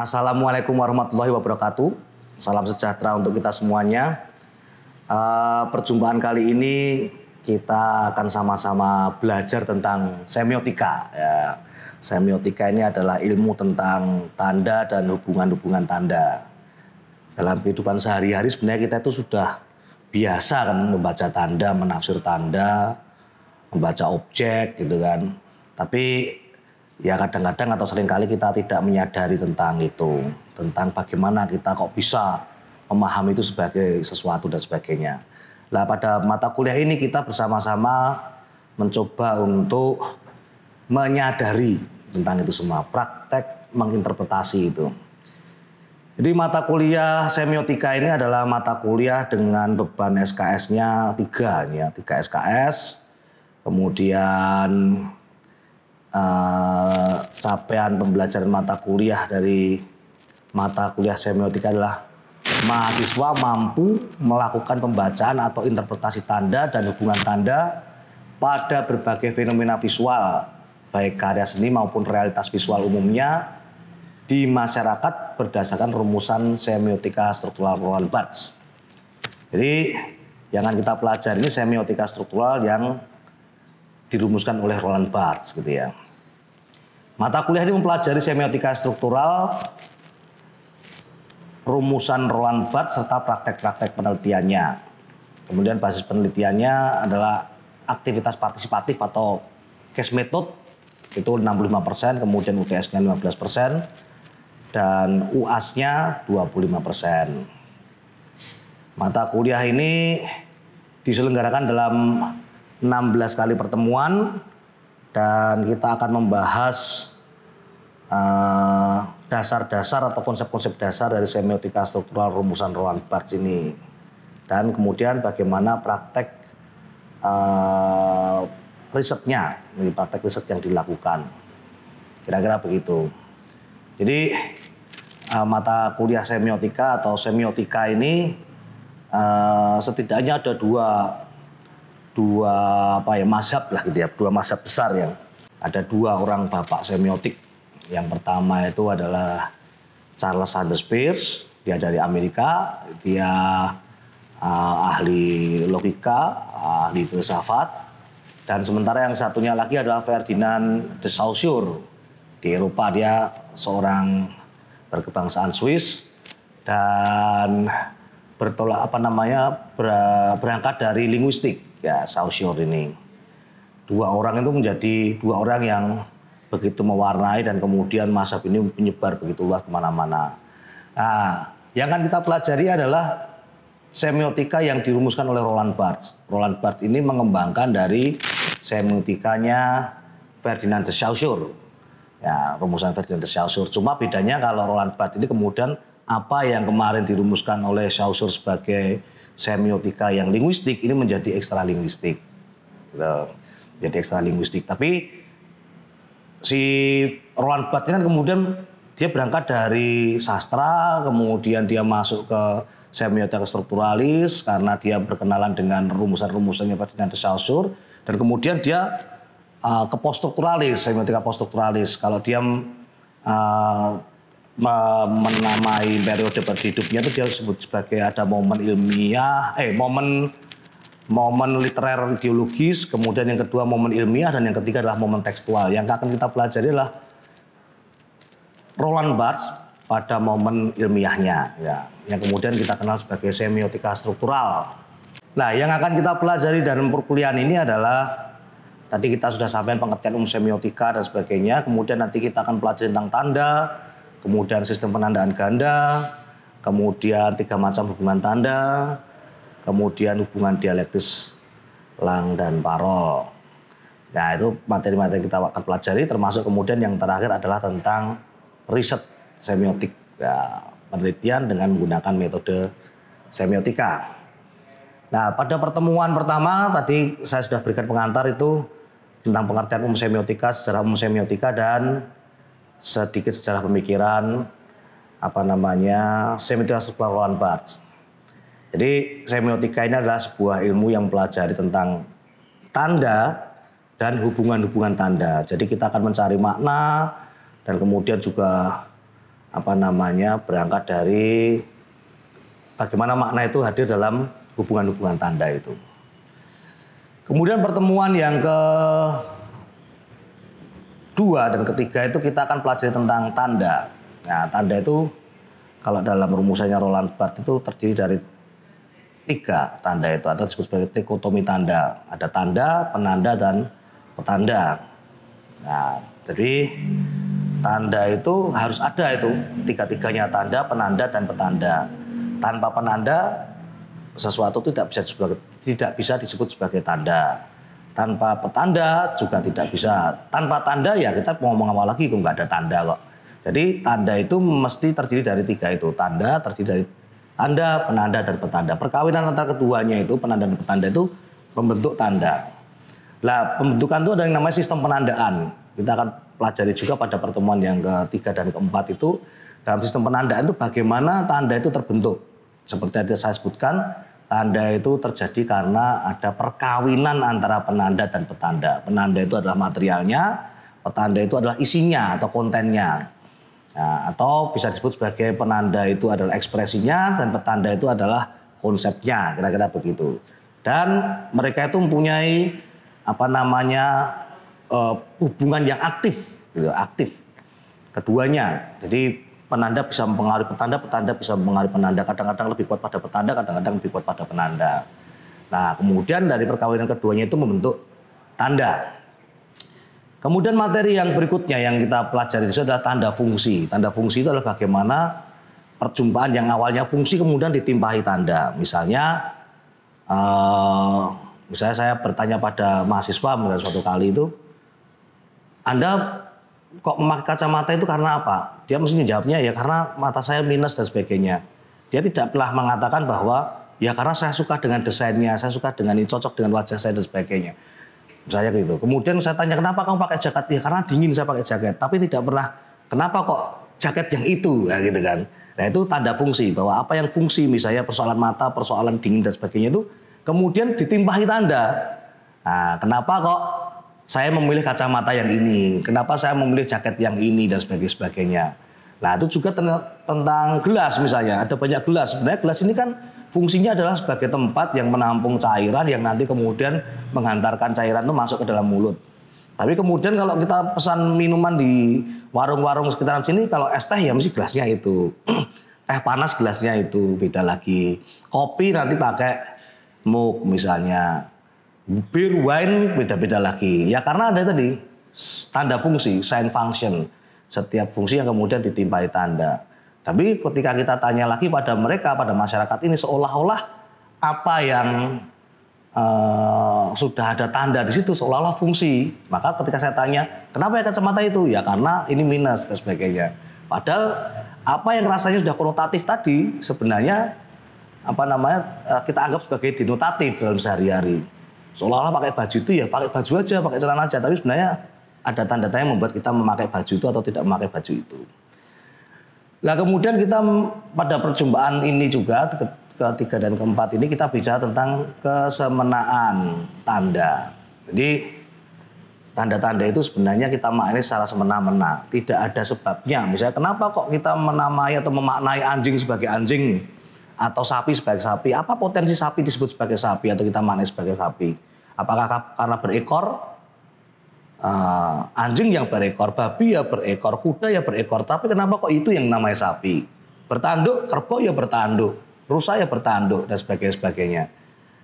Assalamualaikum warahmatullahi wabarakatuh. Salam sejahtera untuk kita semuanya. Perjumpaan kali ini kita akan sama-sama belajar tentang semiotika. Ya. Semiotika ini adalah ilmu tentang tanda dan hubungan-hubungan tanda. Dalam kehidupan sehari-hari sebenarnya kita itu sudah biasa kan membaca tanda, menafsir tanda, membaca objek gitu kan. Tapi ya kadang-kadang atau seringkali kita tidak menyadari tentang itu. Tentang bagaimana kita kok bisa memahami itu sebagai sesuatu dan sebagainya. Nah pada mata kuliah ini kita bersama-sama mencoba untuk menyadari tentang itu semua. Praktek menginterpretasi itu. Jadi mata kuliah semiotika ini adalah mata kuliah dengan beban SKS-nya 3 SKS. Kemudian capaian pembelajaran mata kuliah dari mata kuliah semiotika adalah mahasiswa mampu melakukan pembacaan atau interpretasi tanda dan hubungan tanda pada berbagai fenomena visual, baik karya seni maupun realitas visual umumnya di masyarakat berdasarkan rumusan semiotika struktural Roland Barthes. Jadi yang akan kita pelajari ini semiotika struktural yang dirumuskan oleh Roland Barthes gitu ya. Mata kuliah ini mempelajari semiotika struktural, rumusan Roland Barthes serta praktek-praktek penelitiannya. Kemudian basis penelitiannya adalah aktivitas partisipatif atau case method itu 65%, kemudian UTS-nya 15% dan UAS-nya 25%. Mata kuliah ini diselenggarakan dalam 16 kali pertemuan dan kita akan membahas dasar-dasar atau konsep-konsep dasar dari semiotika struktural rumusan Roland Barthes ini. Dan kemudian bagaimana praktek risetnya, praktek riset yang dilakukan. Kira-kira begitu. Jadi mata kuliah semiotika atau semiotika ini setidaknya ada dua mazhab lah gitu ya, dua mazhab besar yang ada dua orang bapak semiotik. Yang pertama itu adalah Charles Sanders Peirce, dia dari Amerika, dia ahli logika, ahli filsafat, dan sementara yang satunya lagi adalah Ferdinand de Saussure. Di Eropa dia seorang berkebangsaan Swiss dan berangkat dari linguistik. Ya, Saussure ini. Dua orang itu menjadi dua orang yang begitu mewarnai dan kemudian mazhab ini menyebar begitu luas kemana-mana. Nah, yang akan kita pelajari adalah semiotika yang dirumuskan oleh Roland Barthes. Roland Barthes ini mengembangkan dari semiotikanya Ferdinand de Saussure. Ya, rumusan Ferdinand de Saussure. Cuma bedanya kalau Roland Barthes ini kemudian apa yang kemarin dirumuskan oleh Saussure sebagai semiotika yang linguistik ini menjadi ekstra linguistik. Jadi ekstra linguistik. Tapi si Roland Barthes kan kemudian dia berangkat dari sastra, kemudian dia masuk ke semiotika strukturalis karena dia berkenalan dengan rumusan-rumusannya Ferdinand de Saussure, dan kemudian dia ke poststrukturalis, semiotika poststrukturalis. Kalau dia menamai periode berhidupnya itu dia sebut sebagai ada momen ilmiah, momen literer ideologis, kemudian yang kedua momen ilmiah, dan yang ketiga adalah momen tekstual. Yang akan kita pelajari adalah Roland Barthes pada momen ilmiahnya, ya, yang kemudian kita kenal sebagai semiotika struktural. Nah, yang akan kita pelajari dalam perkuliahan ini adalah tadi kita sudah sampaikan pengertian umum semiotika dan sebagainya, kemudian nanti kita akan pelajari tentang tanda, kemudian sistem penandaan ganda, kemudian 3 macam hubungan tanda, kemudian hubungan dialektis lang dan parol. Nah itu materi-materi yang kita akan pelajari, termasuk kemudian yang terakhir adalah tentang riset semiotik, ya, penelitian dengan menggunakan metode semiotika. Nah pada pertemuan pertama tadi saya sudah berikan pengantar itu tentang pengertian umum semiotika, sejarah umum semiotika, dan sedikit sejarah pemikiran semiotika struktural Roland Barthes. Jadi semiotika ini adalah sebuah ilmu yang mempelajari tentang tanda dan hubungan-hubungan tanda. Jadi kita akan mencari makna dan kemudian juga berangkat dari bagaimana makna itu hadir dalam hubungan-hubungan tanda itu. Kemudian pertemuan yang kedua dan ketiga itu kita akan pelajari tentang tanda. Nah, tanda itu kalau dalam rumusannya Roland Barthes itu terdiri dari 3 tanda itu atau disebut sebagai trikotomi tanda. Ada tanda, penanda, dan petanda. Nah, jadi tanda itu harus ada itu 3-tiganya, tanda, penanda, dan petanda. Tanpa penanda sesuatu tidak bisa disebut sebagai tanda. Tanpa petanda juga tidak bisa. Tanpa tanda ya kita mau ngomong apa lagi kok nggak ada tanda kok. Jadi tanda itu mesti terdiri dari 3 itu. Tanda terdiri dari tanda, penanda, dan petanda. Perkawinan antara keduanya itu, penanda dan petanda itu membentuk tanda. Nah, pembentukan itu ada yang namanya sistem penandaan. Kita akan pelajari juga pada pertemuan yang ketiga dan keempat itu. Dalam sistem penandaan itu bagaimana tanda itu terbentuk. Seperti yang saya sebutkan, tanda itu terjadi karena ada perkawinan antara penanda dan petanda. Penanda itu adalah materialnya, petanda itu adalah isinya atau kontennya. Nah, atau bisa disebut sebagai penanda itu adalah ekspresinya dan petanda itu adalah konsepnya, kira-kira begitu. Dan mereka itu mempunyai hubungan yang aktif, gitu, aktif keduanya. Jadi penanda bisa mempengaruhi petanda, petanda bisa mempengaruhi penanda. Kadang-kadang lebih kuat pada petanda, kadang-kadang lebih kuat pada penanda. Nah, kemudian dari perkawinan keduanya itu membentuk tanda. Kemudian materi yang berikutnya yang kita pelajari itu adalah tanda fungsi. Tanda fungsi itu adalah bagaimana perjumpaan yang awalnya fungsi kemudian ditimpahi tanda. Misalnya saya bertanya pada mahasiswa suatu kali itu, Anda kok memakai kacamata itu karena apa? Dia mesti jawabnya ya karena mata saya minus dan sebagainya. Dia tidak pernah mengatakan bahwa ya karena saya suka dengan desainnya, saya suka dengan ini, cocok dengan wajah saya dan sebagainya. Misalnya gitu. Kemudian saya tanya kenapa kamu pakai jaket? Ya karena dingin saya pakai jaket. Tapi tidak pernah kenapa kok jaket yang itu, ya gitu kan. Nah itu tanda fungsi bahwa apa yang fungsi misalnya persoalan mata, persoalan dingin dan sebagainya itu kemudian ditimpahi tanda. Nah kenapa kok saya memilih kacamata yang ini? Kenapa saya memilih jaket yang ini dan sebagainya. Nah itu juga tentang gelas misalnya. Ada banyak gelas. Sebenarnya gelas ini kan fungsinya adalah sebagai tempat yang menampung cairan yang nanti kemudian menghantarkan cairan itu masuk ke dalam mulut. Tapi kemudian kalau kita pesan minuman di warung-warung sekitaran sini, kalau es teh ya mesti gelasnya itu. Teh panas gelasnya itu beda lagi. Kopi nanti pakai mug misalnya. Bir, wine beda-beda lagi. Ya karena ada tadi tanda fungsi, sign function. Setiap fungsi yang kemudian ditimpahi tanda. Tapi ketika kita tanya lagi pada mereka, pada masyarakat ini seolah-olah apa yang sudah ada tanda di situ seolah-olah fungsi. Maka ketika saya tanya, kenapa ya kacamata itu? Ya karena ini minus dan sebagainya. Padahal apa yang rasanya sudah konotatif tadi sebenarnya kita anggap sebagai denotatif dalam sehari-hari. Seolah-olah pakai baju itu ya pakai baju aja, pakai celana aja. Tapi sebenarnya ada tanda-tanda yang membuat kita memakai baju itu atau tidak memakai baju itu. Nah kemudian kita pada perjumpaan ini juga ketiga dan keempat ini kita bicara tentang kesemenaan tanda. Jadi tanda-tanda itu sebenarnya kita maknai secara semena-mena. Tidak ada sebabnya. Misalnya kenapa kok kita menamai atau memaknai anjing sebagai anjing atau sapi sebagai sapi. Apa potensi sapi disebut sebagai sapi atau kita maknai sebagai sapi? Apakah karena berekor? Anjing yang berekor, babi ya berekor, kuda ya berekor. Tapi kenapa kok itu yang namanya sapi? Bertanduk, kerbau ya bertanduk, rusa ya bertanduk dan sebagainya.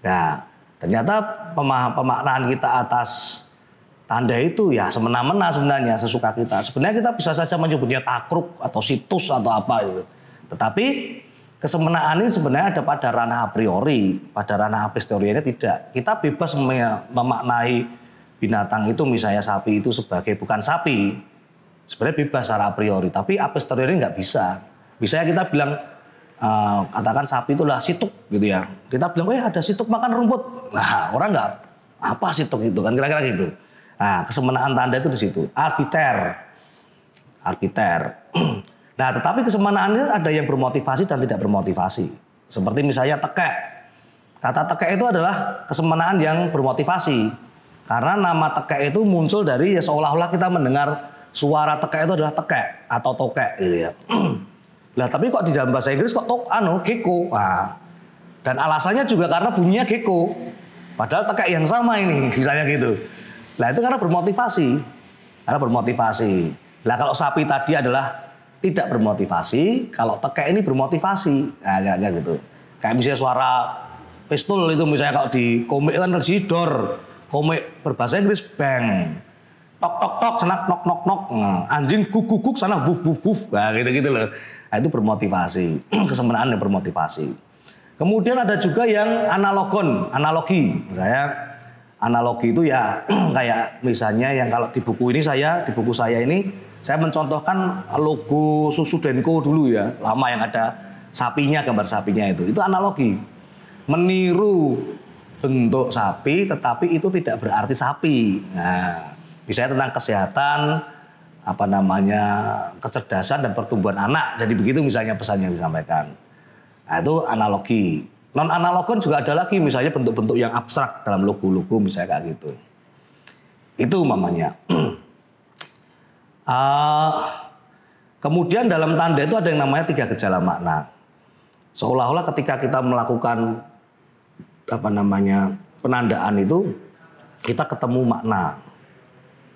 Nah, ternyata pemaknaan kita atas tanda itu ya semena-mena sebenarnya, sesuka kita. Sebenarnya kita bisa saja menyebutnya takruk atau situs atau apa gitu. Tetapi kesemenaan ini sebenarnya ada pada ranah a priori, pada ranah a posteriori tidak. Kita bebas memaknai binatang itu misalnya sapi itu sebagai bukan sapi, sebenarnya bebas secara a priori, tapi a posteriori nggak bisa. Misalnya kita bilang katakan sapi itulah situk gitu ya, kita bilang ada situk makan rumput, nah orang nggak apa situk itu kan kira-kira gitu. Nah kesemenaan tanda itu di situ, arbiter. Nah tetapi kesemenaannya ada yang bermotivasi dan tidak bermotivasi, seperti misalnya tekek. Kata tekek itu adalah kesemenaan yang bermotivasi. Karena nama tekek itu muncul dari ya seolah-olah kita mendengar suara tekek itu adalah tekek atau tokek gitu ya. Lah tapi kok di dalam bahasa Inggris kok gecko. Nah, dan alasannya juga karena bunyinya gecko. Padahal tekek yang sama ini, misalnya gitu. Lah itu karena bermotivasi. Lah kalau sapi tadi adalah tidak bermotivasi, kalau tekek ini bermotivasi. Nah, kira-kira gitu. Kayak misalnya suara pistol itu misalnya kalau di komik kan sidor. Komik berbahasa Inggris bang. Tok tok tok sana nok nok nok. Nah, anjing guk guk guk sana wuf wuf wuf. Nah, gitu-gitu loh. Nah, itu bermotivasi. Kesempurnaan yang bermotivasi. Kemudian ada juga yang analogi. Misalnya analogi itu ya kayak misalnya yang kalau di buku saya ini saya mencontohkan logo susu Denko dulu ya, lama yang ada sapinya, gambar sapinya itu analogi. Meniru bentuk sapi tetapi itu tidak berarti sapi. Nah, misalnya tentang kesehatan, kecerdasan dan pertumbuhan anak. Jadi begitu misalnya pesan yang disampaikan. Nah, itu analogi. Non analogon juga ada lagi, misalnya bentuk-bentuk yang abstrak dalam logo-logo misalnya kayak gitu. Itu umpamanya. Kemudian dalam tanda itu ada yang namanya 3 gejala makna. Seolah-olah ketika kita melakukan penandaan itu kita ketemu makna.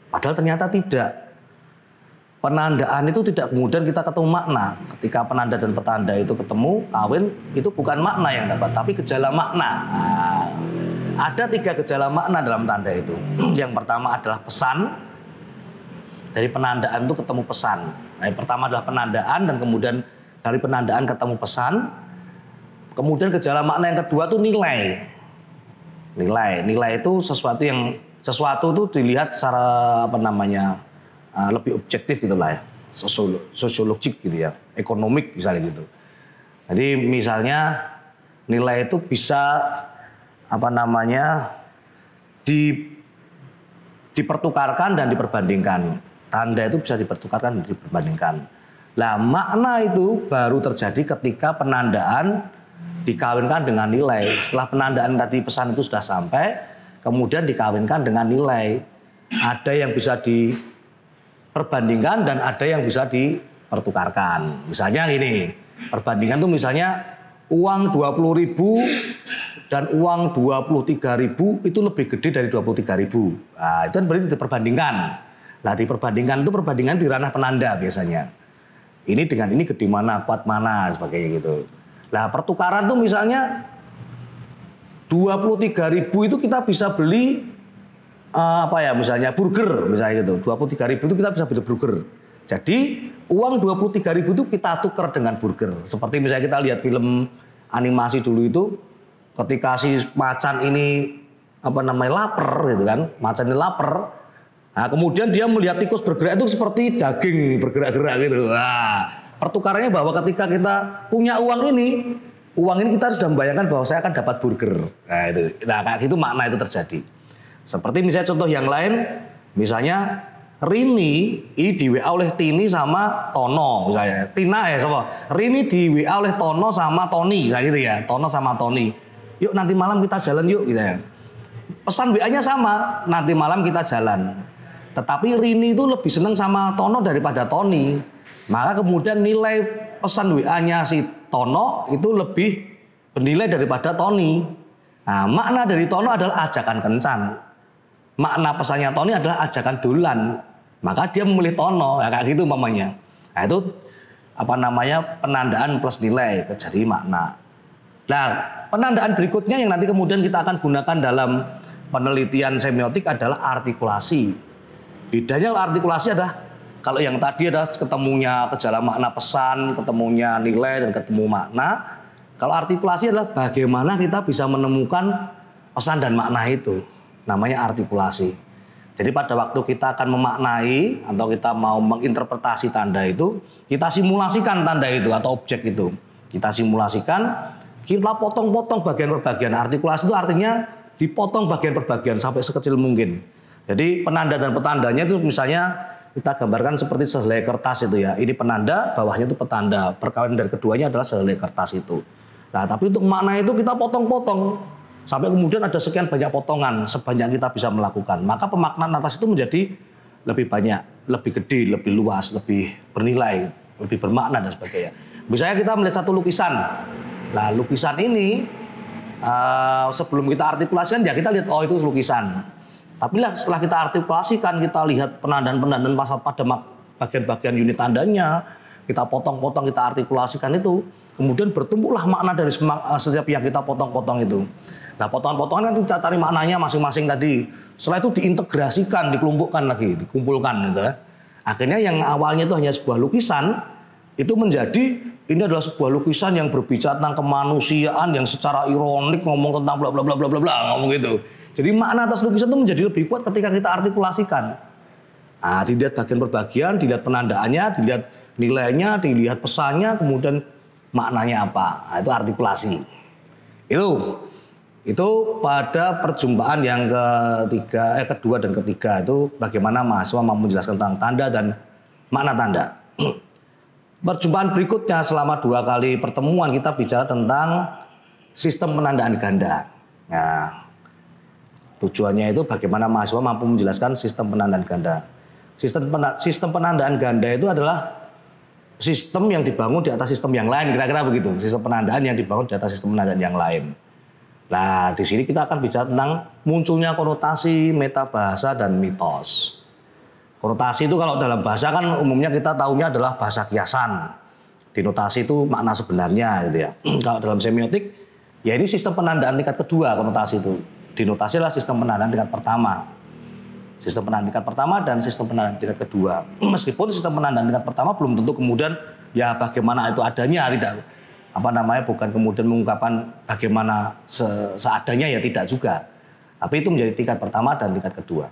Padahal ternyata tidak. Penandaan itu tidak kemudian kita ketemu makna. Ketika penanda dan petanda itu ketemu, kawin, itu bukan makna yang dapat, tapi gejala makna. Nah, ada 3 gejala makna dalam tanda itu. Yang pertama adalah pesan. Dari penandaan itu ketemu pesan. Nah, yang pertama adalah penandaan dan kemudian dari penandaan ketemu pesan. Kemudian gejala makna yang kedua itu nilai. Nilai itu sesuatu itu dilihat secara lebih objektif gitulah ya, sosiologik gitu ya, ekonomik misalnya gitu. Jadi misalnya nilai itu bisa dipertukarkan dan diperbandingkan. Tanda itu bisa dipertukarkan dan diperbandingkan. Lah makna itu baru terjadi ketika penandaan dikawinkan dengan nilai. Setelah penandaan tadi pesan itu sudah sampai, kemudian dikawinkan dengan nilai. Ada yang bisa diperbandingkan dan ada yang bisa dipertukarkan. Misalnya gini, perbandingan tuh misalnya uang 20.000 dan uang 23.000 itu lebih gede dari 23.000. Nah, itu kan berarti diperbandingkan. Nah, diperbandingkan itu perbandingan di ranah penanda biasanya. Ini dengan ini gede mana, kuat mana, sebagainya gitu. Nah, pertukaran tuh misalnya 23.000 itu kita bisa beli misalnya burger misalnya gitu. 23.000 itu kita bisa beli burger. Jadi uang 23.000 itu kita tukar dengan burger. Seperti misalnya kita lihat film animasi dulu itu, ketika si macan ini lapar gitu kan, macan ini lapar. Nah, kemudian dia melihat tikus bergerak itu seperti daging bergerak-gerak gitu. Nah, pertukarannya bahwa ketika kita punya uang ini kita sudah membayangkan bahwa saya akan dapat burger. Nah, itu. Nah, kayak gitu makna itu terjadi. Seperti misalnya contoh yang lain, misalnya Rini ini di WA oleh Tini sama Tono misalnya. Rini di WA oleh Tono sama Tony, kayak gitu ya. Tono sama Tony. Yuk nanti malam kita jalan yuk gitu ya. Pesan WA-nya sama, nanti malam kita jalan. Tetapi Rini itu lebih senang sama Tono daripada Tony. Maka kemudian nilai pesan WA-nya si Tono itu lebih bernilai daripada Tony. Nah, makna dari Tono adalah ajakan kencan. Makna pesannya Tony adalah ajakan dolan. Maka dia memilih Tono, ya kayak gitu umpamanya. Nah, itu penandaan plus nilai jadi makna. Nah, penandaan berikutnya yang nanti kemudian kita akan gunakan dalam penelitian semiotik adalah artikulasi. Bedanya artikulasi adalah kalau yang tadi ada ketemunya gejala makna pesan, ketemunya nilai dan ketemu makna. Kalau artikulasi adalah bagaimana kita bisa menemukan pesan dan makna itu. Namanya artikulasi. Jadi pada waktu kita akan memaknai atau kita mau menginterpretasi tanda itu, kita simulasikan tanda itu atau objek itu. Kita simulasikan, kita potong-potong bagian per bagian. Artikulasi itu artinya dipotong bagian per bagian sampai sekecil mungkin. Jadi penanda dan petandanya itu misalnya kita gambarkan seperti sehelai kertas itu ya. Ini penanda, bawahnya itu petanda. Perkawinan dari keduanya adalah sehelai kertas itu. Nah, tapi untuk makna itu kita potong-potong. Sampai kemudian ada sekian banyak potongan sebanyak kita bisa melakukan. Maka pemaknaan atas itu menjadi lebih banyak, lebih gede, lebih luas, lebih bernilai. lebih bermakna dan sebagainya. Misalnya kita melihat satu lukisan, nah lukisan ini sebelum kita artikulasikan ya kita lihat oh itu lukisan. Tapi lah setelah kita artikulasikan, kita lihat penandaan-penandaan pada bagian-bagian unit tandanya, kita potong-potong, kita artikulasikan itu, kemudian bertumbuhlah makna dari setiap yang kita potong-potong itu. Nah potongan-potongan kan kita cari maknanya masing-masing tadi. Setelah itu diintegrasikan, dikelompokkan lagi, dikumpulkan gitu. Akhirnya yang awalnya itu hanya sebuah lukisan, itu menjadi ini adalah sebuah lukisan yang berbicara tentang kemanusiaan yang secara ironik ngomong tentang bla bla bla bla bla bla ngomong gitu. Jadi makna atas lukisan itu menjadi lebih kuat ketika kita artikulasikan. Nah, dilihat bagian per bagian, dilihat penandaannya, dilihat nilainya, dilihat pesannya, kemudian maknanya apa. Nah, itu artikulasi. Itu pada perjumpaan yang kedua dan ketiga itu bagaimana mahasiswa mampu menjelaskan tentang tanda dan makna tanda. Perjumpaan berikutnya selama 2 kali pertemuan kita bicara tentang sistem penandaan ganda. Nah, tujuannya itu bagaimana mahasiswa mampu menjelaskan sistem penandaan ganda. Sistem penandaan ganda itu adalah sistem yang dibangun di atas sistem yang lain, kira-kira begitu. Sistem penandaan yang dibangun di atas sistem penandaan yang lain. Nah, di sini kita akan bicara tentang munculnya konotasi, metabahasa, dan mitos. Konotasi itu kalau dalam bahasa kan umumnya kita tahunya adalah bahasa kiasan. Denotasi itu makna sebenarnya gitu ya. Kalau dalam semiotik, ya ini sistem penandaan tingkat kedua konotasi itu. Denotasi adalah sistem penandaan tingkat pertama. Sistem penandaan tingkat pertama dan sistem penandaan tingkat kedua. Meskipun sistem penandaan tingkat pertama belum tentu kemudian ya bagaimana itu adanya, tidak bukan kemudian mengungkapkan bagaimana seadanya ya tidak juga. Tapi itu menjadi tingkat pertama dan tingkat kedua.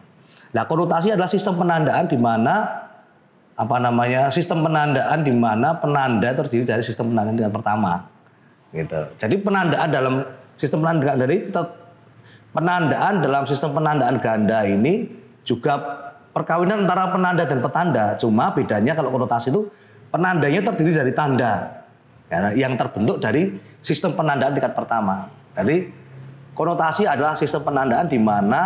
Nah, konotasi adalah sistem penandaan di mana sistem penandaan di mana penanda terdiri dari sistem penandaan tingkat pertama. Gitu. Jadi penandaan dalam sistem penandaan dalam sistem penandaan ganda ini juga perkawinan antara penanda dan petanda. Cuma bedanya kalau konotasi itu penandanya terdiri dari tanda yang terbentuk dari sistem penandaan tingkat pertama. Jadi konotasi adalah sistem penandaan di mana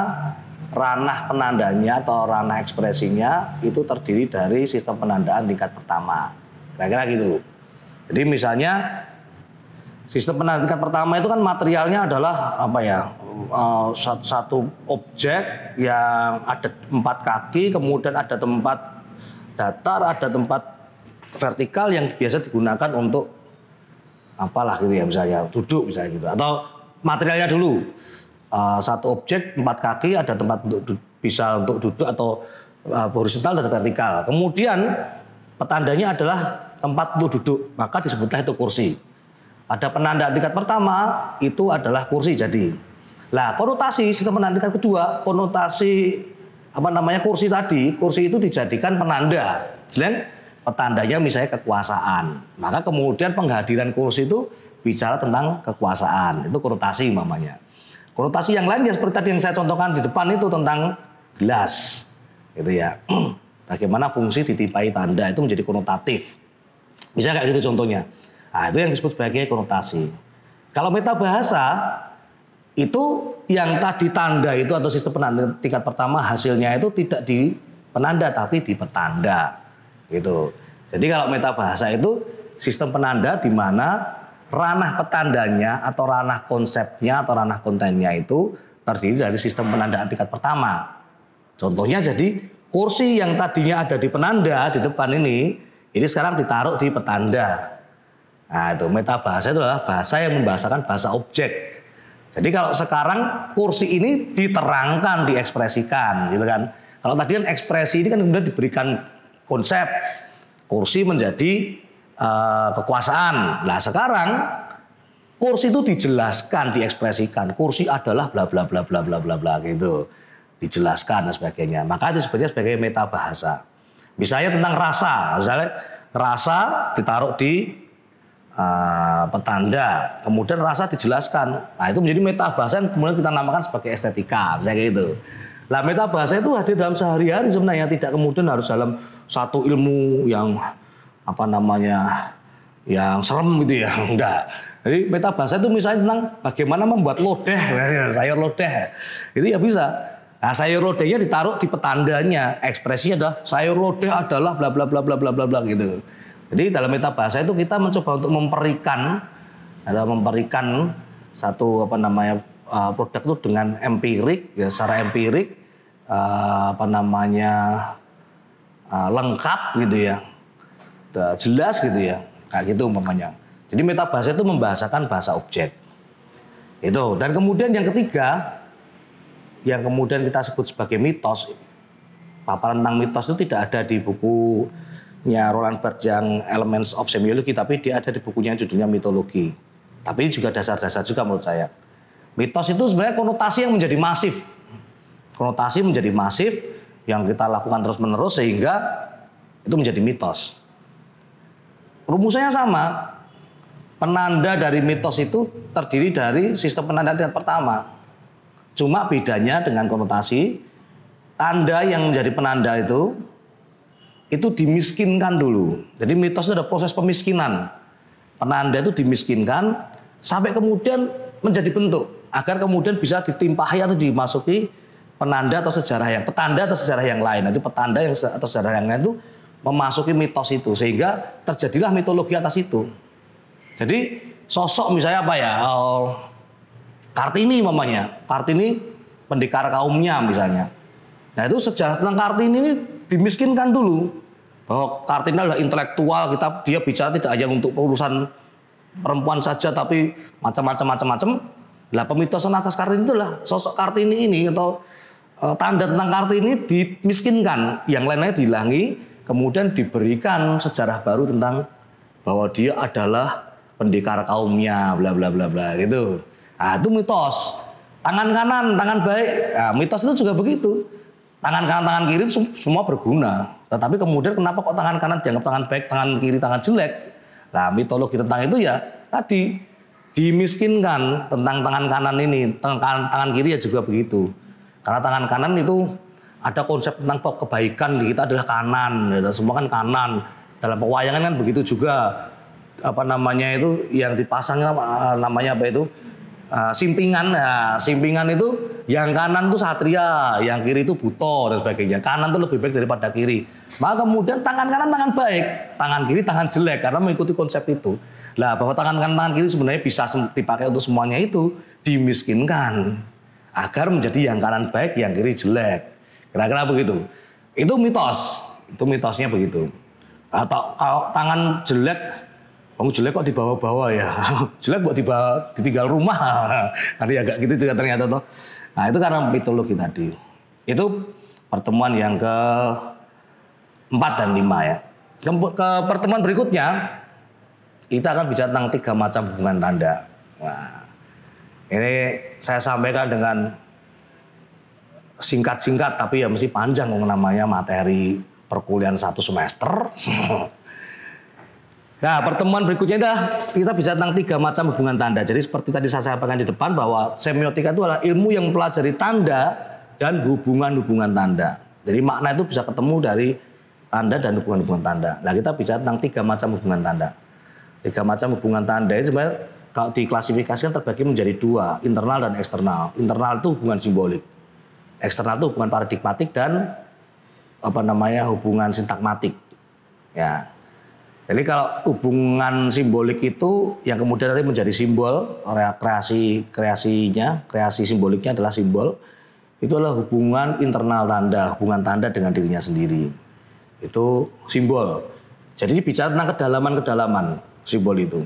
ranah penandanya atau ranah ekspresinya itu terdiri dari sistem penandaan tingkat pertama. Kira-kira gitu. Jadi misalnya sistem penandaan tingkat pertama itu kan materialnya adalah satu objek yang ada 4 kaki, kemudian ada tempat datar, ada tempat vertikal yang biasa digunakan untuk misalnya duduk misalnya gitu. Atau materialnya dulu. Satu objek 4 kaki ada tempat bisa untuk duduk atau horizontal dan vertikal. Kemudian petandanya adalah tempat untuk duduk, maka disebutlah itu kursi. Ada penanda tingkat pertama itu adalah kursi jadi. Nah, konotasi sistem penanda tingkat kedua, konotasi kursi tadi, kursi itu dijadikan penanda. Selain petandanya misalnya kekuasaan, maka kemudian penghadiran kursi itu bicara tentang kekuasaan, itu konotasi namanya. Konotasi yang lain ya seperti tadi yang saya contohkan di depan itu tentang gelas, gitu ya. Bagaimana fungsi ditipai tanda itu menjadi konotatif. Bisa kayak gitu contohnya. Nah, itu yang disebut sebagai konotasi. Kalau metabahasa itu yang tadi tanda itu atau sistem penanda tingkat pertama hasilnya itu tidak di penanda tapi di petanda, gitu. Jadi kalau metabahasa itu sistem penanda di mana ranah petandanya atau ranah konsepnya atau ranah kontennya itu terdiri dari sistem penandaan tingkat pertama. Contohnya jadi kursi yang tadinya ada di penanda di depan ini sekarang ditaruh di petanda. Nah itu metabahasa itu adalah bahasa yang membahasakan bahasa objek. Jadi kalau sekarang kursi ini diterangkan, diekspresikan gitu kan. Kalau tadi kan ekspresi ini kan kemudian diberikan konsep. Kursi menjadi kekuasaan. Nah sekarang kursi itu dijelaskan, diekspresikan. Kursi adalah bla bla bla bla bla bla bla gitu. Dijelaskan dan sebagainya. Maka itu disebutnya sebagai metabahasa. Misalnya tentang rasa. Misalnya rasa ditaruh di petanda. Kemudian rasa dijelaskan. Nah itu menjadi metabahasa yang kemudian kita namakan sebagai estetika. Misalnya gitu. Nah metabahasa itu hadir dalam sehari-hari sebenarnya. Tidak kemudian harus dalam satu ilmu yang yang serem gitu ya, enggak. Jadi metabahasa itu misalnya tentang bagaimana membuat lodeh, sayur lodeh, itu ya bisa. Nah sayur lodehnya ditaruh di petandanya, ekspresinya adalah sayur lodeh adalah bla bla bla bla bla bla bla gitu. Jadi dalam metabahasa itu kita mencoba untuk memperikan satu produk itu dengan empirik, ya secara empirik, lengkap gitu ya, jelas gitu ya, kayak gitu umpamanya. Jadi metabahasa itu membahasakan bahasa objek. Itu. Dan kemudian yang ketiga, yang kemudian kita sebut sebagai mitos. Paparan tentang mitos itu tidak ada di bukunya Roland Barthes yang Elements of Semiology, tapi dia ada di bukunya yang judulnya Mitologi. Tapi juga dasar-dasar juga menurut saya. Mitos itu sebenarnya konotasi yang menjadi masif. Konotasi menjadi masif yang kita lakukan terus-menerus sehingga itu menjadi mitos. Rumusnya sama. Penanda dari mitos itu terdiri dari sistem penandaan tingkat pertama. Cuma bedanya dengan konotasi, tanda yang menjadi penanda itu dimiskinkan dulu. Jadi mitos itu ada proses pemiskinan. Penanda itu dimiskinkan sampai kemudian menjadi bentuk. Agar kemudian bisa ditimpahi atau dimasuki penanda atau sejarah petanda atau sejarah yang lain. Nanti petanda atau sejarah yang lain itu memasuki mitos itu. Sehingga terjadilah mitologi atas itu. Jadi sosok misalnya Kartini mamanya. Kartini pendekar kaumnya misalnya. Nah itu sejarah tentang Kartini ini dimiskinkan dulu. Bahwa Kartini adalah intelektual, dia bicara tidak hanya untuk urusan perempuan saja tapi macam-macam. Lah pemitosan atas Kartini itulah sosok Kartini ini atau tanda tentang Kartini dimiskinkan. Yang lainnya dihilangi, kemudian diberikan sejarah baru tentang bahwa dia adalah pendekar kaumnya, bla bla bla bla gitu. Nah, itu mitos. Tangan kanan, tangan baik. Nah, mitos itu juga begitu. Tangan kanan, tangan kiri semua berguna. Tetapi kemudian kenapa kok tangan kanan dianggap tangan baik, tangan kiri tangan jelek? Nah, mitologi tentang itu ya tadi dimiskinkan tentang tangan kanan ini, tangan kiri ya juga begitu. Karena tangan kanan itu ada konsep tentang kebaikan di kita adalah kanan, semua kan kanan. Dalam pewayangan kan begitu juga. Yang dipasangnya simpingan. Nah, simpingan itu yang kanan itu satria, yang kiri itu buto dan sebagainya. Kanan itu lebih baik daripada kiri. Maka kemudian tangan kanan tangan baik, tangan kiri tangan jelek karena mengikuti konsep itu. Lah bahwa tangan kanan tangan kiri sebenarnya bisa dipakai untuk semuanya itu dimiskinkan agar menjadi yang kanan baik, yang kiri jelek. Kira-kira begitu. Itu mitos. Itu mitosnya begitu. Atau kalau tangan jelek, jelek kok dibawa-bawa ya. Jelek kok ditinggal rumah. Nanti agak gitu juga ternyata toh. Nah, itu karena mitologi tadi. Itu pertemuan yang ke-4 dan 5 ya. Ke pertemuan berikutnya kita akan bicara tentang 3 macam hubungan tanda. Nah, ini saya sampaikan dengan singkat-singkat tapi ya mesti panjang namanya materi perkuliahan 1 semester. Nah, pertemuan berikutnya kita bicara tentang 3 macam hubungan tanda. Jadi seperti tadi saya sampaikan di depan bahwa semiotika itu adalah ilmu yang mempelajari tanda dan hubungan-hubungan tanda. Jadi makna itu bisa ketemu dari tanda dan hubungan-hubungan tanda. Nah, kita bicara tentang 3 macam hubungan tanda. 3 macam hubungan tanda ini sebenarnya kalau diklasifikasikan terbagi menjadi 2, internal dan eksternal. Internal itu hubungan simbolik. Eksternal itu hubungan paradigmatik dan hubungan sintakmatik. Ya. Jadi kalau hubungan simbolik itu yang kemudian nanti menjadi simbol, kreasi simboliknya adalah simbol, itu adalah hubungan internal tanda, hubungan tanda dengan dirinya sendiri. Itu simbol. Jadi bicara tentang kedalaman-kedalaman simbol itu.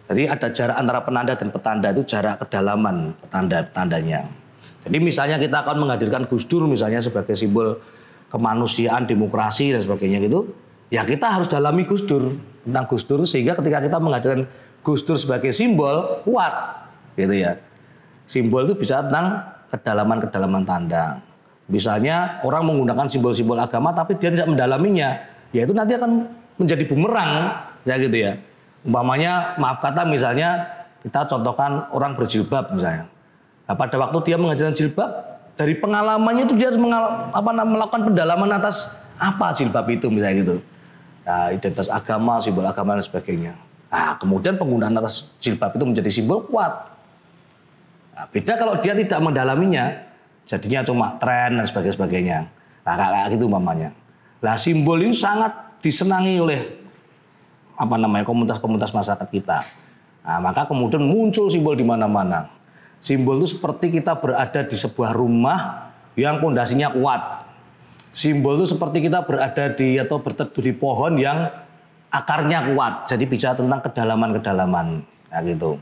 Jadi ada jarak antara penanda dan petanda, itu jarak kedalaman petandanya. Jadi misalnya kita akan menghadirkan Gus Dur misalnya sebagai simbol kemanusiaan, demokrasi dan sebagainya gitu. Ya kita harus dalami Gus Dur, tentang Gus Dur sehingga ketika kita menghadirkan Gus Dur sebagai simbol kuat gitu ya. Simbol itu bisa tentang kedalaman-kedalaman tanda. Misalnya orang menggunakan simbol-simbol agama tapi dia tidak mendalaminya, ya itu nanti akan menjadi bumerang ya gitu ya. Umpamanya maaf kata misalnya kita contohkan orang berjilbab misalnya. Nah, pada waktu dia menghadirkan jilbab dari pengalamannya itu dia harus melakukan pendalaman atas apa jilbab itu misalnya gitu. Nah, identitas agama, simbol agama dan sebagainya. Nah, kemudian penggunaan atas jilbab itu menjadi simbol kuat. Nah, beda kalau dia tidak mendalaminya, jadinya cuma tren dan sebagainya. Nah, kayak gitu umpamanya. Nah, simbol ini sangat disenangi oleh komunitas-komunitas masyarakat kita. Nah, maka kemudian muncul simbol di mana-mana. Simbol itu seperti kita berada di sebuah rumah yang pondasinya kuat. Simbol itu seperti kita berada di atau berteduh di pohon yang akarnya kuat. Jadi bicara tentang kedalaman-kedalaman. Nah, gitu.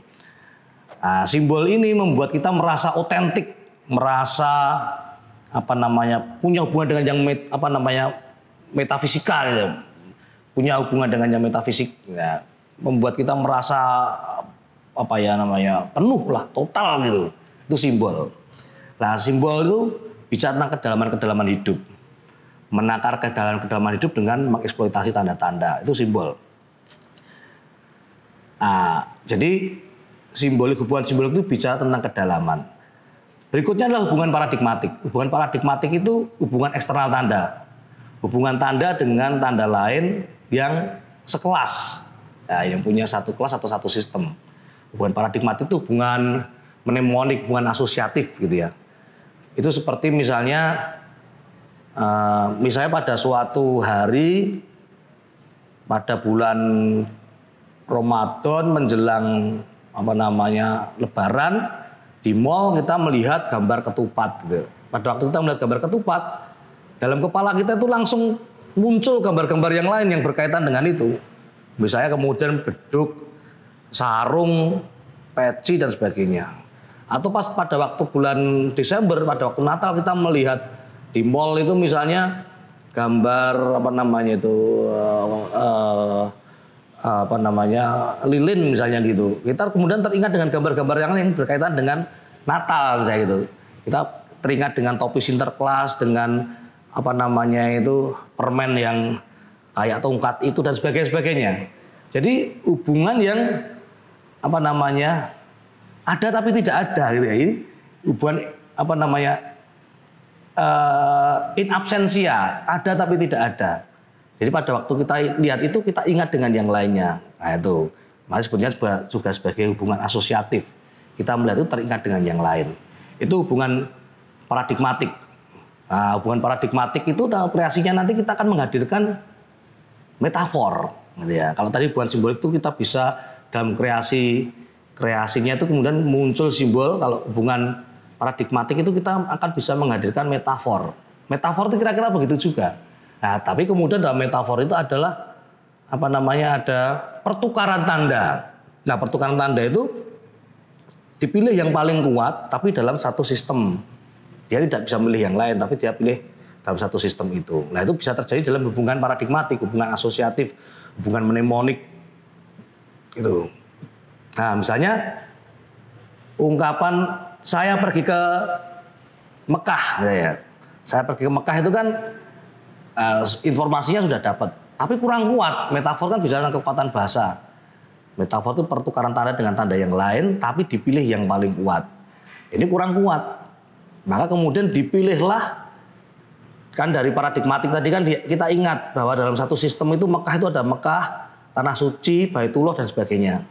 Nah, simbol ini membuat kita merasa otentik, merasa punya hubungan dengan yang metafisika gitu. Punya hubungan dengan yang metafisik, ya, membuat kita merasa penuh lah, total gitu. Itu simbol. Nah, simbol itu bicara tentang kedalaman-kedalaman hidup. Menakar kedalaman-kedalaman hidup dengan mengeksploitasi tanda-tanda. Itu simbol. Nah, jadi hubungan simbol itu bicara tentang kedalaman. Berikutnya adalah hubungan paradigmatik. Hubungan paradigmatik itu hubungan eksternal tanda. Hubungan tanda dengan tanda lain yang sekelas. Nah, yang punya satu kelas atau satu sistem. Hubungan paradigmatik itu hubungan mnemonik, hubungan asosiatif gitu ya. Itu seperti misalnya pada suatu hari pada bulan Ramadan menjelang Lebaran di mall kita melihat gambar ketupat gitu. Pada waktu kita melihat gambar ketupat, dalam kepala kita itu langsung muncul gambar-gambar yang lain yang berkaitan dengan itu. Misalnya kemudian beduk, sarung, peci dan sebagainya. Atau pas pada waktu bulan Desember, pada waktu Natal kita melihat di mall itu misalnya gambar lilin misalnya gitu. Kita kemudian teringat dengan gambar-gambar yang lain berkaitan dengan Natal misalnya gitu. Kita teringat dengan topi Sinterklas, dengan permen yang kayak tongkat itu dan sebagainya. Jadi hubungan yang ada tapi tidak ada gitu ya. Ini hubungan in absentia, ada tapi tidak ada. Jadi pada waktu kita lihat itu kita ingat dengan yang lainnya. Nah itu, makanya sebenarnya juga sebagai hubungan asosiatif. Kita melihat itu teringat dengan yang lain. Itu hubungan paradigmatik. Nah, hubungan paradigmatik itu dalam kreasinya nanti kita akan menghadirkan metafor, gitu ya. Kalau tadi hubungan simbolik itu kita bisa dalam kreasinya itu kemudian muncul simbol. Kalau hubungan paradigmatik itu kita akan bisa menghadirkan metafor. Metafor itu kira-kira begitu juga. Nah, tapi kemudian dalam metafor itu adalah ada pertukaran tanda. Nah, pertukaran tanda itu dipilih yang paling kuat tapi dalam satu sistem. Dia tidak bisa milih yang lain, tapi dia pilih dalam satu sistem itu. Nah, itu bisa terjadi dalam hubungan paradigmatik, hubungan asosiatif, hubungan mnemonik. Itu. Nah, misalnya ungkapan saya pergi ke Mekah, ya. Saya pergi ke Mekah itu kan informasinya sudah dapat, tapi kurang kuat. Metafor kan bicara tentang kekuatan bahasa. Metafor itu pertukaran tanda dengan tanda yang lain, tapi dipilih yang paling kuat. Ini kurang kuat. Maka kemudian dipilihlah, kan dari paradigmatik tadi kan kita ingat bahwa dalam satu sistem itu Mekah itu ada Mekah, Tanah Suci, Baitullah dan sebagainya.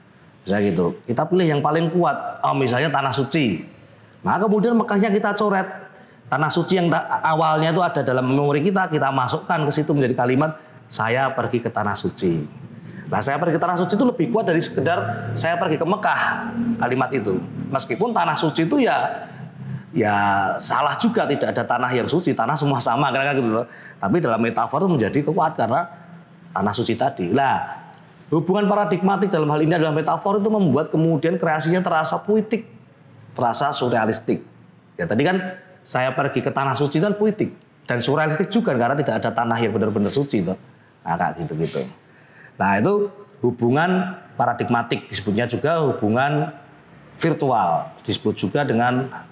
Misalnya gitu. Kita pilih yang paling kuat. Misalnya Tanah Suci. Maka kemudian Mekahnya kita coret. Tanah Suci yang awalnya itu ada dalam memori kita masukkan ke situ menjadi kalimat saya pergi ke Tanah Suci. Nah, saya pergi ke Tanah Suci itu lebih kuat dari sekedar saya pergi ke Mekah, kalimat itu. Meskipun Tanah Suci itu ya salah juga, tidak ada tanah yang suci, tanah semua sama kira-kira gitu. Tapi dalam metafor itu menjadi kuat karena tanah suci tadi. Nah, hubungan paradigmatik dalam hal ini adalah metafor itu membuat kemudian kreasinya terasa puitik, terasa surrealistik. Ya tadi kan saya pergi ke tanah suci kan puitik dan surrealistik juga karena tidak ada tanah yang benar-benar suci itu. Nah, kayak gitu-gitu. Nah, itu hubungan paradigmatik, disebutnya juga hubungan virtual, disebut juga dengan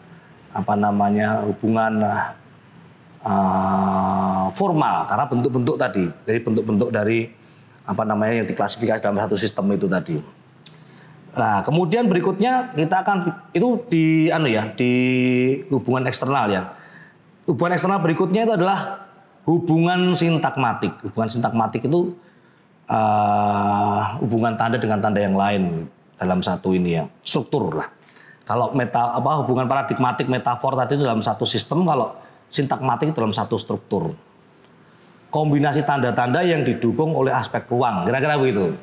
hubungan formal karena bentuk-bentuk tadi. Jadi bentuk-bentuk dari yang diklasifikasi dalam satu sistem itu tadi. Nah, kemudian berikutnya kita akan itu di hubungan eksternal ya. Hubungan eksternal berikutnya itu adalah hubungan sintakmatik. Hubungan sintakmatik itu hubungan tanda dengan tanda yang lain dalam satu struktur lah. Kalau hubungan paradigmatik metafor tadi dalam satu sistem, kalau sintakmatik dalam satu struktur. Kombinasi tanda-tanda yang didukung oleh aspek ruang, kira-kira begitu.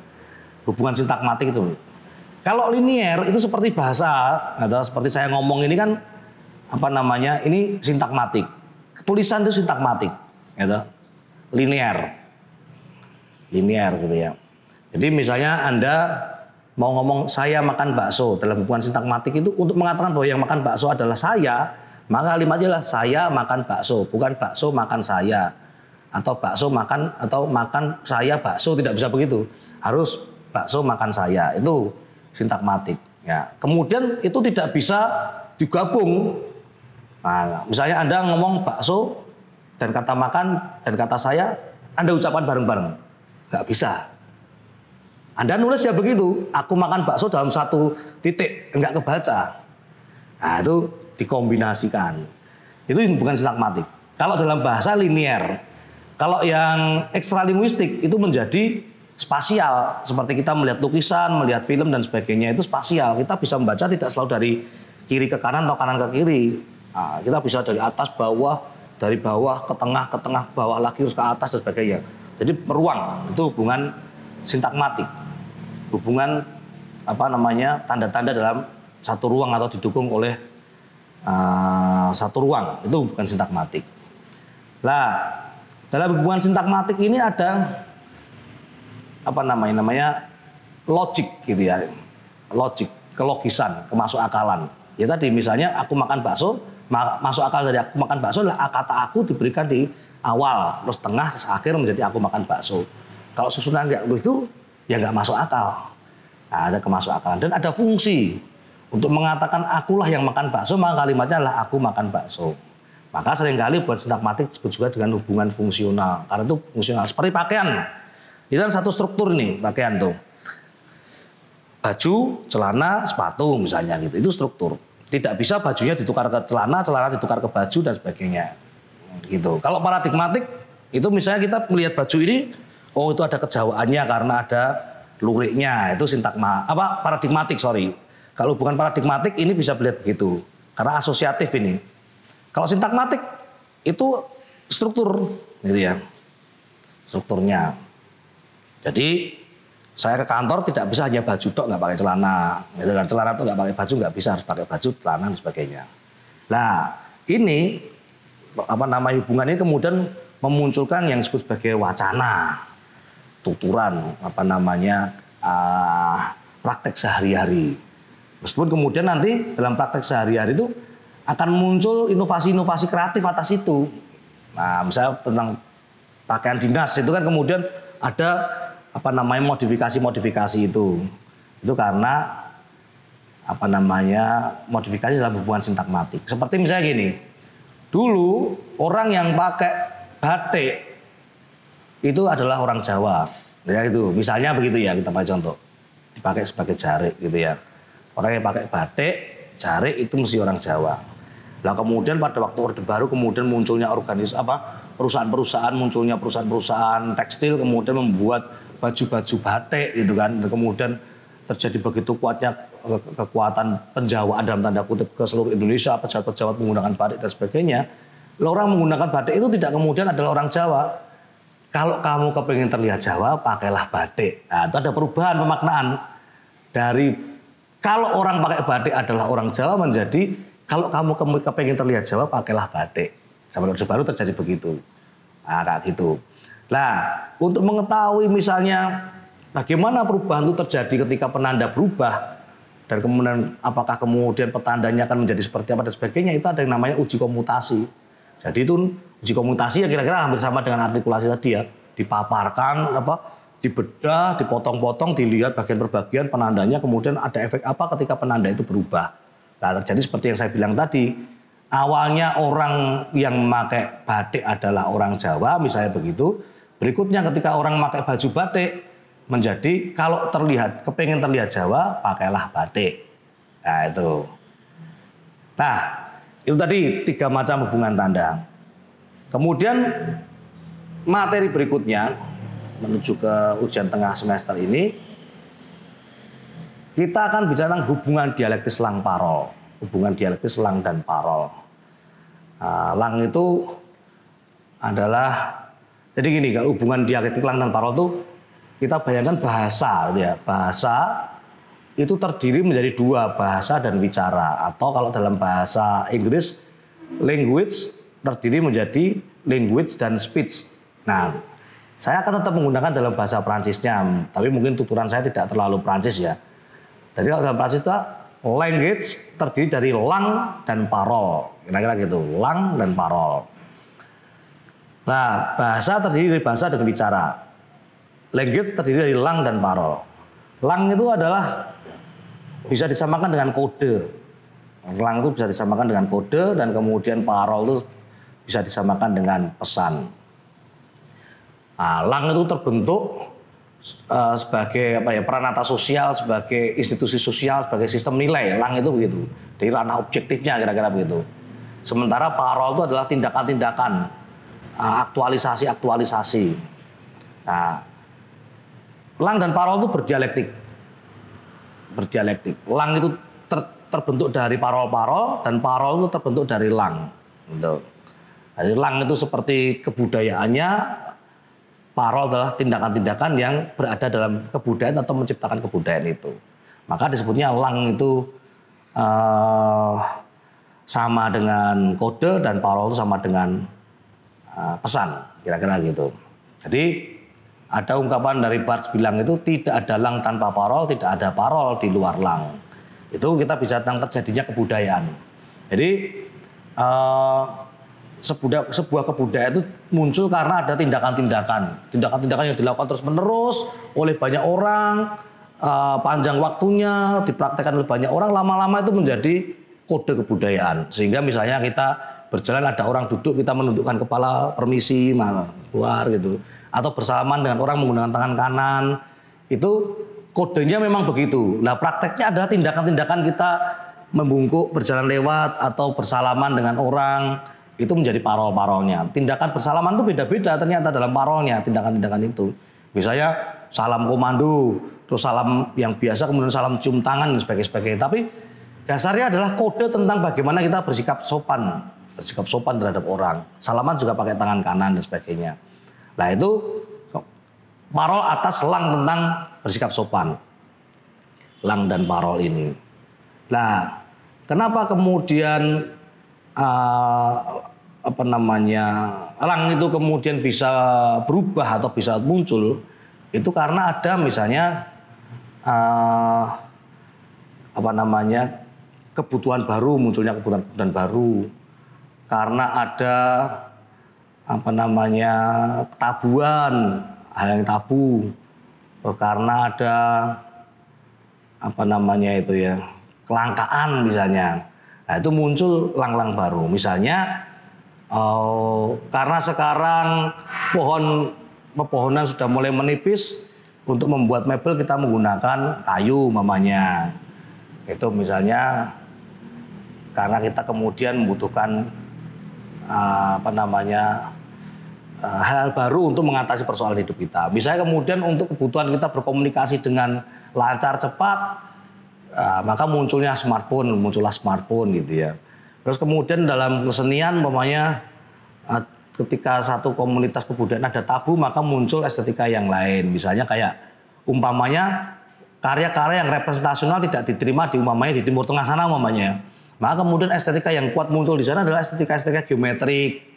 hubungan sintakmatik itu. Kalau linier itu seperti bahasa atau seperti saya ngomong ini kan ini sintakmatik. Tulisan itu sintakmatik, gitu. Linier gitu ya. Jadi misalnya Anda mau ngomong saya makan bakso dalam hubungan sintakmatik itu untuk mengatakan bahwa yang makan bakso adalah saya, maka kalimatnya adalah saya makan bakso, bukan bakso makan saya. Atau bakso makan atau makan saya bakso, tidak bisa begitu. Harus bakso makan saya, itu sintakmatik ya. Kemudian itu tidak bisa digabung. Nah, misalnya Anda ngomong bakso dan kata makan dan kata saya Anda ucapkan bareng-bareng. Nggak bisa. Anda nulis ya begitu, aku makan bakso dalam satu titik, nggak kebaca. Nah, itu dikombinasikan. Itu bukan sintakmatik. Kalau dalam bahasa linier, kalau yang ekstralinguistik itu menjadi spasial. Seperti kita melihat lukisan, melihat film dan sebagainya itu spasial. Kita bisa membaca tidak selalu dari kiri ke kanan atau kanan ke kiri. Nah, kita bisa dari atas bawah, dari bawah ke tengah bawah lagi terus ke atas dan sebagainya. Jadi ruang itu hubungan sintakmatik. Hubungan tanda-tanda dalam satu ruang atau didukung oleh satu ruang, itu bukan sintakmatik. Lah, dalam hubungan sintakmatik ini ada logik gitu ya. Logik, kelogisan, kemasuk akalan. Ya tadi misalnya aku makan bakso, masuk akal dari aku makan bakso adalah kata aku diberikan di awal, terus tengah, terus akhir menjadi aku makan bakso. Kalau susunan kayak begitu, ya nggak masuk akal. Nah, ada kemasuk akalan dan ada fungsi untuk mengatakan akulah yang makan bakso, maka kalimatnya adalah aku makan bakso. Maka seringkali buat sintakmatik disebut juga dengan hubungan fungsional, karena itu fungsional. Seperti pakaian, itu kan satu struktur nih pakaian tuh. Baju, celana, sepatu misalnya gitu, itu struktur. Tidak bisa bajunya ditukar ke celana, celana ditukar ke baju dan sebagainya. Gitu. Kalau paradigmatik itu misalnya kita melihat baju ini, oh itu ada kejawaannya karena ada luriknya, itu paradigmatik. Kalau bukan paradigmatik ini bisa melihat begitu, karena asosiatif ini. Kalau sintakmatik itu struktur, gitu ya, strukturnya. Jadi saya ke kantor tidak bisa hanya baju tok nggak pakai celana, gitu kan? Celana tuh nggak pakai baju nggak bisa, harus pakai baju, celana dan sebagainya. Nah ini hubungan ini kemudian memunculkan yang disebut sebagai wacana, tuturan, praktek sehari-hari. Meskipun kemudian nanti dalam praktek sehari-hari itu akan muncul inovasi-inovasi kreatif atas itu. Nah, misalnya tentang pakaian dinas itu kan kemudian ada modifikasi-modifikasi itu. Itu karena modifikasi dalam hubungan sintakmatik. Seperti misalnya gini. Dulu orang yang pakai batik itu adalah orang Jawa, ya itu. Misalnya begitu ya, kita pakai contoh, dipakai sebagai jarik gitu ya. Orang yang pakai batik, jarik itu mesti orang Jawa. Lah kemudian pada waktu Orde Baru kemudian munculnya perusahaan-perusahaan, munculnya perusahaan-perusahaan tekstil kemudian membuat baju-baju batik gitu kan. Dan kemudian terjadi begitu kuatnya kekuatan penjawaan dalam tanda kutip ke seluruh Indonesia, pejabat-pejabat menggunakan batik dan sebagainya. Orang menggunakan batik itu tidak kemudian adalah orang Jawa. Kalau kamu kepengen terlihat Jawa, pakailah batik. Nah, itu ada perubahan pemaknaan dari kalau orang pakai batik adalah orang Jawa menjadi kalau kamu kepengen terlihat Jawa, pakailah batik. Sampai Orde Baru terjadi begitu. Nah, kayak gitu. Nah, untuk mengetahui misalnya bagaimana perubahan itu terjadi ketika penanda berubah dan kemudian apakah kemudian petandanya akan menjadi seperti apa dan sebagainya, itu ada yang namanya uji komutasi. Jadi itu uji komutasi ya kira-kira hampir sama dengan artikulasi tadi ya, dipaparkan dibedah, dipotong-potong, dilihat bagian per bagian penandanya, kemudian ada efek apa ketika penanda itu berubah. Nah, terjadi seperti yang saya bilang tadi, awalnya orang yang memakai batik adalah orang Jawa misalnya begitu. Berikutnya ketika orang memakai baju batik menjadi kalau kepengen terlihat Jawa, pakailah batik. Nah itu. Nah itu tadi 3 macam hubungan tanda. Kemudian materi berikutnya menuju ke ujian tengah semester ini, kita akan bicara tentang hubungan dialektis lang parol. Hubungan dialektis lang dan parol. Lang itu adalah, jadi gini, hubungan dialektik lang dan parol itu kita bayangkan bahasa gitu ya. Bahasa itu terdiri menjadi dua, bahasa dan bicara. Atau kalau dalam bahasa Inggris, language terdiri menjadi language dan speech. Nah, saya akan tetap menggunakan dalam bahasa Prancisnya, tapi mungkin tuturan saya tidak terlalu Prancis ya. Jadi kalau dalam Prancis itu language terdiri dari lang dan parole, kira-kira gitu, lang dan parole. Nah, bahasa terdiri dari bahasa dan bicara. Language terdiri dari lang dan parole. Lang itu adalah bisa disamakan dengan kode. Lang itu bisa disamakan dengan kode dan kemudian parole itu bisa disamakan dengan pesan. Nah, lang itu terbentuk sebagai peranata sosial, sebagai institusi sosial, sebagai sistem nilai. Lang itu begitu. Dari ranah objektifnya kira-kira begitu. Sementara parole itu adalah tindakan-tindakan, aktualisasi-aktualisasi. Nah, lang dan parole itu berdialektik. Lang itu terbentuk dari parol-parol dan parol itu terbentuk dari lang. Gitu. Jadi lang itu seperti kebudayaannya, parol adalah tindakan-tindakan yang berada dalam kebudayaan atau menciptakan kebudayaan itu. Maka disebutnya lang itu sama dengan kode dan parol itu sama dengan pesan, kira-kira gitu. Jadi ada ungkapan dari Barthes bilang itu tidak ada lang tanpa parol, tidak ada parol di luar lang. Itu kita bisa tentang terjadinya kebudayaan. Jadi sebuah kebudayaan itu muncul karena ada tindakan-tindakan yang dilakukan terus-menerus oleh banyak orang, panjang waktunya, dipraktekkan oleh banyak orang, lama-lama itu menjadi kode kebudayaan. Sehingga misalnya kita berjalan ada orang duduk, kita menundukkan kepala, permisi, keluar gitu. Atau bersalaman dengan orang menggunakan tangan kanan, itu kodenya memang begitu. Nah, prakteknya adalah tindakan-tindakan kita membungkuk, berjalan lewat, atau bersalaman dengan orang, itu menjadi parol-parolnya. Tindakan bersalaman itu beda-beda ternyata dalam parolnya, tindakan-tindakan itu. Misalnya salam komando, terus salam yang biasa, kemudian salam cium tangan, dan sebagainya. Tapi dasarnya adalah kode tentang bagaimana kita bersikap sopan terhadap orang. Salaman juga pakai tangan kanan, dan sebagainya. Nah itu parol atas lang tentang bersikap sopan. Lang dan parol ini. Nah, kenapa kemudian lang itu kemudian bisa berubah atau bisa muncul? Itu karena ada misalnya kebutuhan baru, munculnya kebutuhan baru. Karena ada ketabuhan, hal yang tabu, karena ada kelangkaan misalnya. Nah, itu muncul lang-lang baru. Misalnya karena sekarang pepohonan sudah mulai menipis, untuk membuat mebel kita menggunakan kayu mamanya. Itu misalnya karena kita kemudian membutuhkan hal-hal baru untuk mengatasi persoalan hidup kita. Misalnya kemudian untuk kebutuhan kita berkomunikasi dengan lancar, cepat, maka muncullah smartphone gitu ya. Terus kemudian dalam kesenian ketika satu komunitas kebudayaan ada tabu, maka muncul estetika yang lain. Misalnya kayak umpamanya karya-karya yang representasional tidak diterima di Timur Tengah sana umpamanya. Maka kemudian estetika yang kuat muncul di sana adalah estetika geometrik.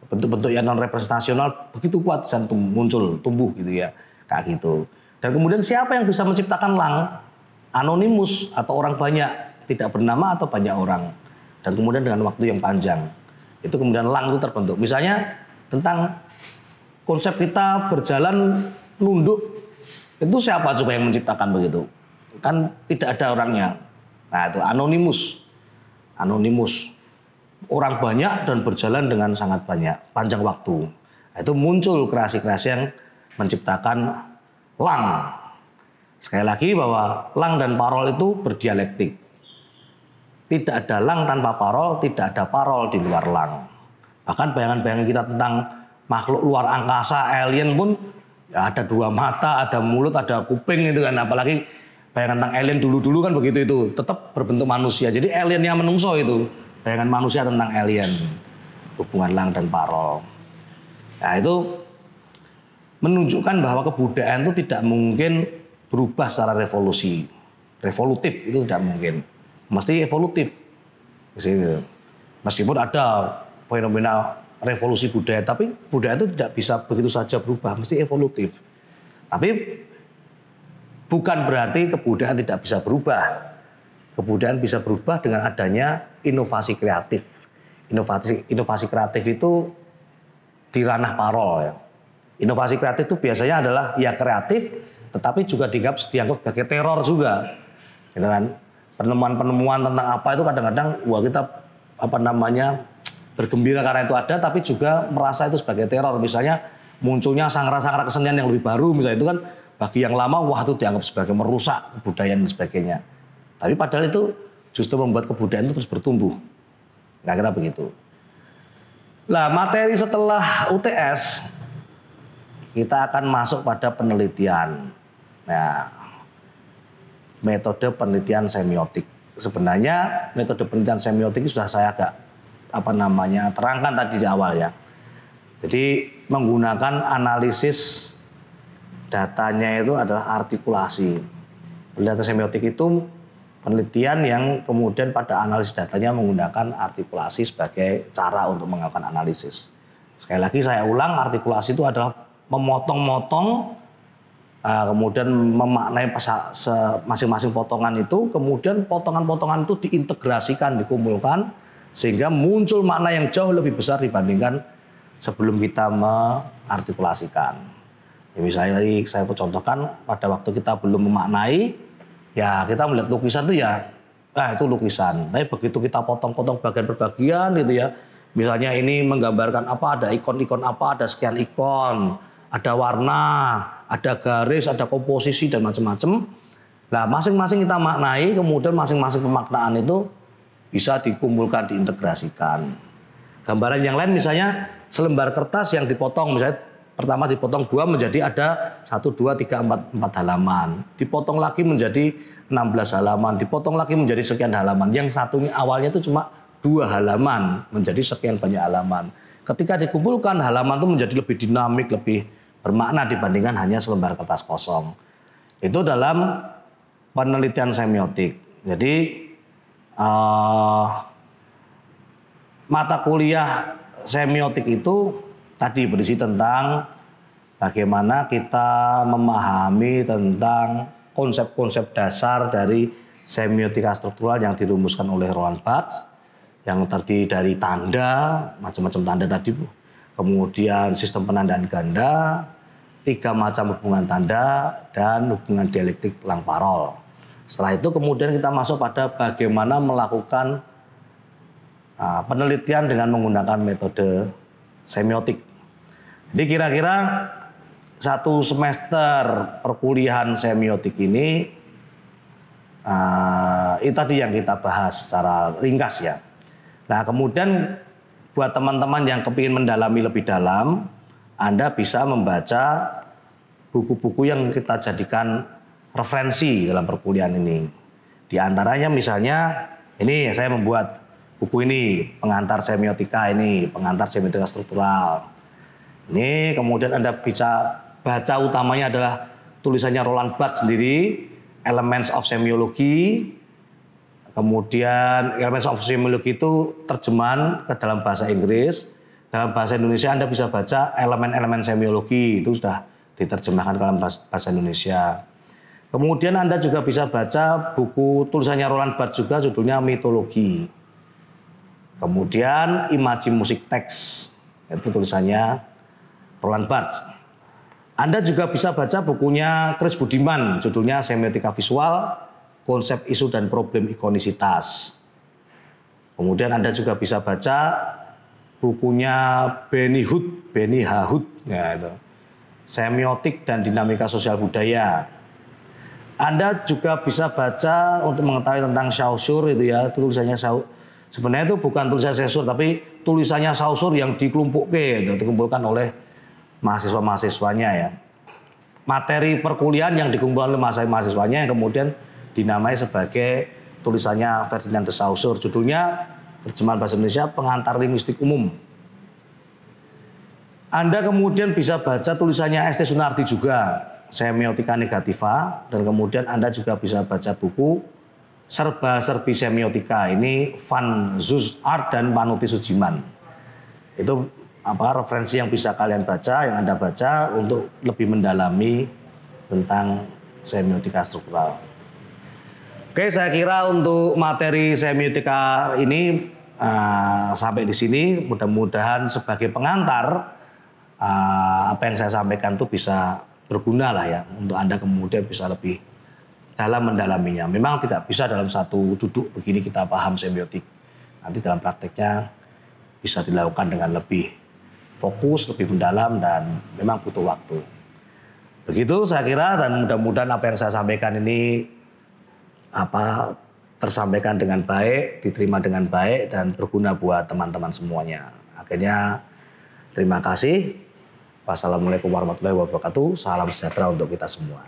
Bentuk-bentuk yang non representasional begitu kuat dan muncul, tumbuh gitu ya, kayak gitu. Dan kemudian siapa yang bisa menciptakan lang? Anonimus atau orang banyak, tidak bernama atau banyak orang. Dan kemudian dengan waktu yang panjang, itu kemudian lang itu terbentuk. Misalnya tentang konsep kita berjalan nunduk, itu siapa coba yang menciptakan begitu? Kan tidak ada orangnya. Nah itu anonimus. Orang banyak dan berjalan dengan sangat banyak, panjang waktu. Nah, itu muncul kreasi-kreasi yang menciptakan lang. Sekali lagi bahwa lang dan parol itu berdialektik. Tidak ada lang tanpa parol, tidak ada parol di luar lang. Bahkan bayangan-bayangan kita tentang makhluk luar angkasa, alien pun ya ada dua mata, ada mulut, ada kuping itu kan. Apalagi bayangan tentang alien dulu-dulu kan begitu itu, tetap berbentuk manusia. Jadi alien yang menungso itu. Bayangan manusia tentang alien, hubungan lang dan parol. Nah itu menunjukkan bahwa kebudayaan itu tidak mungkin berubah secara revolutif itu tidak mungkin, mesti evolutif. Meskipun ada fenomena revolusi budaya, tapi budaya itu tidak bisa begitu saja berubah, mesti evolutif. Tapi bukan berarti kebudayaan tidak bisa berubah. Kebudayaan bisa berubah dengan adanya inovasi kreatif. Inovasi kreatif itu di ranah parol ya. Inovasi kreatif itu biasanya adalah ya kreatif, tetapi juga dianggap sebagai teror juga, gitu kan? Penemuan-penemuan tentang apa itu kadang-kadang wah kita bergembira karena itu ada, tapi juga merasa itu sebagai teror. Misalnya munculnya sangkara-sangkara kesenian yang lebih baru, misalnya itu kan bagi yang lama wah itu dianggap sebagai merusak kebudayaan dan sebagainya. Tapi padahal itu justru membuat kebudayaan itu terus bertumbuh. Kira-kira begitu. Nah, materi setelah UTS kita akan masuk pada penelitian. Nah, metode penelitian semiotik. Sebenarnya metode penelitian semiotik sudah saya agak terangkan tadi di awal ya. Jadi menggunakan analisis datanya itu adalah artikulasi. Penelitian semiotik itu penelitian yang kemudian pada analisis datanya menggunakan artikulasi sebagai cara untuk melakukan analisis. Sekali lagi saya ulang, artikulasi itu adalah memotong-motong, kemudian memaknai masing-masing potongan itu, kemudian potongan-potongan itu diintegrasikan, dikumpulkan, sehingga muncul makna yang jauh lebih besar dibandingkan sebelum kita mengartikulasikan. Ya, misalnya tadi saya contohkan pada waktu kita belum memaknai, ya kita melihat lukisan itu ya, itu lukisan. Tapi begitu kita potong-potong bagian per bagian gitu ya, misalnya ini menggambarkan apa, ada ikon-ikon apa, ada sekian ikon, ada warna, ada garis, ada komposisi dan macam-macam. Nah, masing-masing kita maknai, kemudian masing-masing pemaknaan itu bisa dikumpulkan, diintegrasikan. Gambaran yang lain misalnya selembar kertas yang dipotong, misalnya pertama dipotong 2 menjadi ada 1, 2, 3, 4 halaman. Dipotong lagi menjadi 16 halaman, dipotong lagi menjadi sekian halaman. Yang satunya awalnya itu cuma 2 halaman menjadi sekian banyak halaman. Ketika dikumpulkan halaman itu menjadi lebih dinamik, lebih bermakna dibandingkan hanya selembar kertas kosong. Itu dalam penelitian semiotik. Jadi mata kuliah semiotik itu tadi berisi tentang bagaimana kita memahami tentang konsep-konsep dasar dari semiotika struktural yang dirumuskan oleh Roland Barthes, yang terdiri dari tanda, macam-macam tanda tadi, kemudian sistem penandaan ganda, 3 macam hubungan tanda, dan hubungan dialektik Lang-Parol. Setelah itu kemudian kita masuk pada bagaimana melakukan penelitian dengan menggunakan metode semiotik. Jadi kira-kira 1 semester perkuliahan semiotik ini itu tadi yang kita bahas secara ringkas ya. Nah kemudian buat teman-teman yang kepingin mendalami lebih dalam, Anda bisa membaca buku-buku yang kita jadikan referensi dalam perkuliahan ini. Di antaranya misalnya ini saya membuat buku ini, pengantar semiotika ini, pengantar semiotika struktural. Ini kemudian Anda bisa baca utamanya adalah tulisannya Roland Barthes sendiri, Elements of Semiology. Kemudian Elements of Semiology itu terjemahan ke dalam bahasa Inggris. Dalam bahasa Indonesia Anda bisa baca elemen-elemen semiologi, itu sudah diterjemahkan ke dalam bahasa Indonesia. Kemudian Anda juga bisa baca buku tulisannya Roland Barthes juga, judulnya Mitologi. Kemudian Imaji Musik Teks, itu tulisannya Roland Barthes. Anda juga bisa baca bukunya Chris Budiman, judulnya Semiotika Visual, Konsep Isu dan Problem Ikonisitas. Kemudian Anda juga bisa baca bukunya Benny Hahut, ya itu, Semiotik dan Dinamika Sosial Budaya. Anda juga bisa baca untuk mengetahui tentang Saussure itu ya, itu tulisannya sebenarnya itu bukan tulisan Saussure tapi tulisannya Saussure yang dikumpulkan oleh mahasiswa-mahasiswanya ya. Materi perkuliahan yang dikumpulkan oleh mahasiswanya yang kemudian dinamai sebagai tulisannya Ferdinand de Saussure, judulnya terjemahan bahasa Indonesia Pengantar Linguistik Umum. Anda kemudian bisa baca tulisannya ST Sunardi juga, Semiotika Negativa, dan kemudian Anda juga bisa baca buku Serba-serbi Semiotika. Ini Van Zustaert dan Manuti Sujiman. Itu referensi yang bisa kalian baca, yang Anda baca untuk lebih mendalami tentang semiotika struktural. Oke, saya kira untuk materi semiotika ini sampai di sini. Mudah-mudahan sebagai pengantar apa yang saya sampaikan itu bisa berguna lah ya untuk Anda kemudian bisa lebih dalam mendalaminya. Memang tidak bisa dalam satu duduk begini kita paham semiotik. Nanti dalam prakteknya bisa dilakukan dengan lebih fokus, lebih mendalam, dan memang butuh waktu. Begitu saya kira, dan mudah-mudahan apa yang saya sampaikan ini tersampaikan dengan baik, diterima dengan baik, dan berguna buat teman-teman semuanya. Akhirnya terima kasih. Wassalamualaikum warahmatullahi wabarakatuh. Salam sejahtera untuk kita semua.